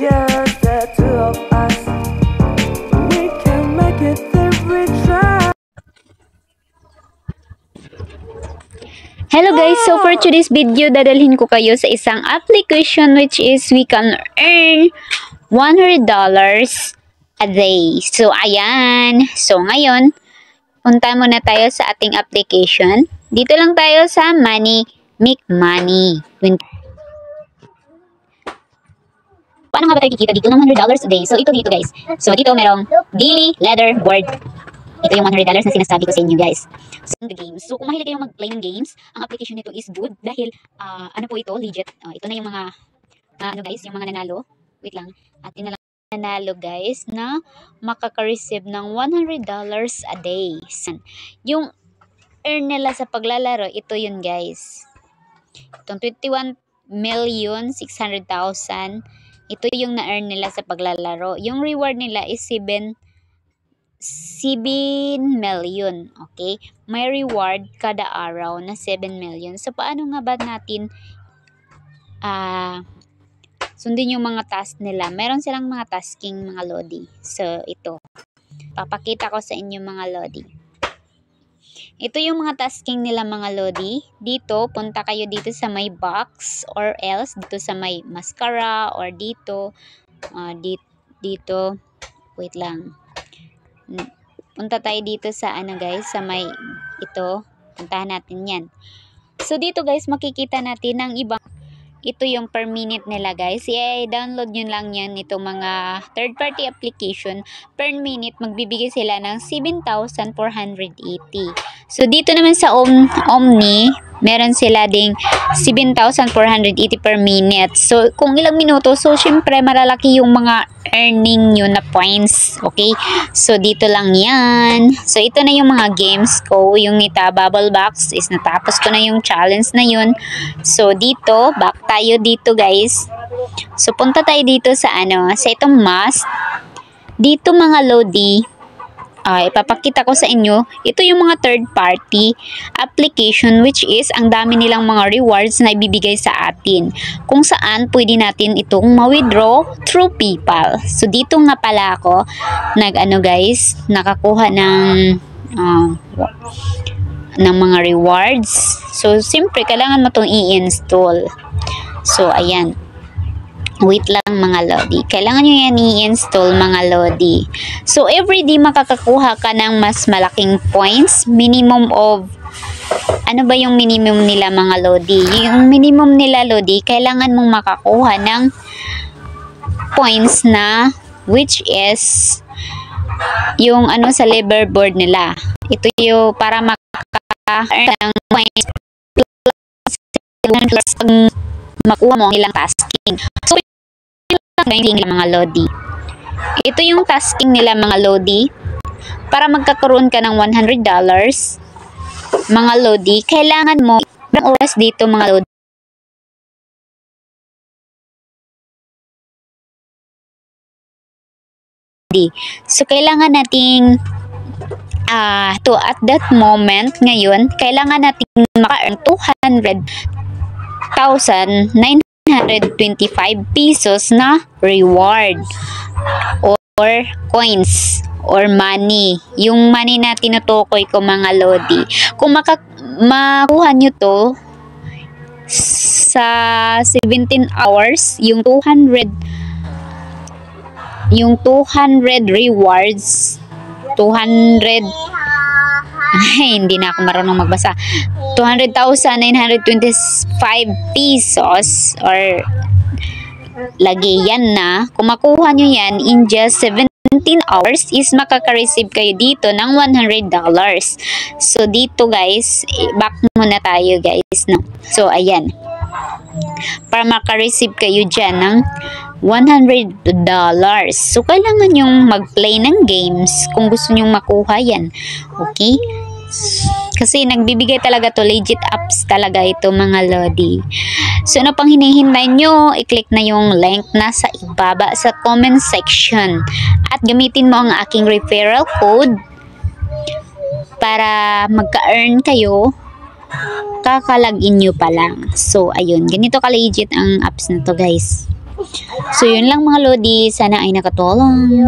just the two of us. We can make it if we try. Hello guys, so for today's video, dadalhin ko kayo sa isang application which is we can earn $100 a day. So ayan, so ngayon, punta muna tayo sa ating application. Dito lang tayo sa Money Make Money. Paano nga ba tayo kikita dito ng $100 a day? So ito dito guys. So dito merong daily leaderboard. Ito yung $100 na sinasabi ko sa inyo guys. So the games. So kung mahilig kayong mag-play ng games, ang application nito is good dahil ano po ito, legit. Ito na yung mga ano guys, yung mga nanalo. Wait lang. Atin na lang nanalo guys na makaka-receive ng $100 a day. Yung earn nila sa paglalaro, ito yun guys. Itong 21,600,000. Ito yung na-earn nila sa paglalaro. Yung reward nila is 7 million. Okay? May reward kada araw na 7 million. So, paano nga ba natin sundin yung mga task nila? Meron silang mga tasking, mga lodi. So, ito. Papakita ko sa inyo mga lodi. Ito yung mga tasking nila mga lodi. Dito, punta kayo dito sa may box or else dito sa may mascara or dito. Dito. Wait lang. Punta tayo dito sa ano guys, sa may ito. Puntahan natin yan. So dito guys, makikita natin ang ibang. Ito yung per minute nila guys. I-download nyo lang yan itong mga third party application. Per minute, magbibigay sila ng 7,480. So dito naman sa Omni, meron sila ding 7,480 per minute. So kung ilang minuto, so syempre malalaki yung mga earning nyo na points. Okay? So dito lang yan. So ito na yung mga games ko. Yung Nita Bubble Box is natapos ko na yung challenge na yun. So dito, back tayo dito guys. So punta tayo dito sa ano, sa itong must. Dito mga lodi, ipapakita ko sa inyo, ito yung mga third party application which is ang dami nilang mga rewards na ibibigay sa atin. Kung saan pwede natin itong ma-withdraw through PayPal. So dito nga pala ako guys, nakakuha ng mga rewards. So siyempre kailangan mo itong i-install. So ayan. Wait lang mga lodi. Kailangan nyo yan i-install mga lodi. So, everyday makakakuha ka ng mas malaking points. Minimum of, ano ba yung minimum nila mga lodi? Yung minimum nila lodi, kailangan mong makakuha ng points na, which is, yung ano sa leaderboard nila. Ito yung para maka-earn ng points plus makuha mo ang ilang tasking. So, tasking nila mga lodi. Ito yung tasking nila mga lodi. Para magkakaroon ka ng $100 mga lodi, kailangan mo ilang oras dito mga lodi. So kailangan nating at that moment ngayon, kailangan nating maka-earn 200,925 pesos na reward or coins or money. Yung money na tinutukoy ko mga lodi. Kung makuha nyo to sa 17 hours, yung 200 rewards, 200 hindi na ako marunong magbasa. 200,925 pesos or lagi yan na. Kung makuha nyo yan in just 17 hours is makaka-receive kayo dito ng $100. So dito guys, back muna tayo guys. No? So ayan. Para maka-receive kayo dyan ng $100. So kailangan yung mag-play ng games kung gusto nyong makuha yan. Okay? Kasi nagbibigay talaga to, legit apps talaga ito mga lodi. So ano pang hinihintay nyo, i-click na yung link nasa ibaba sa comment section at gamitin mo ang aking referral code para magka-earn kayo kakalagin nyo pa lang. So ayun, ganito ka legit ang apps na to guys. So, yun lang mga Lodi. Sana ay nakatulong.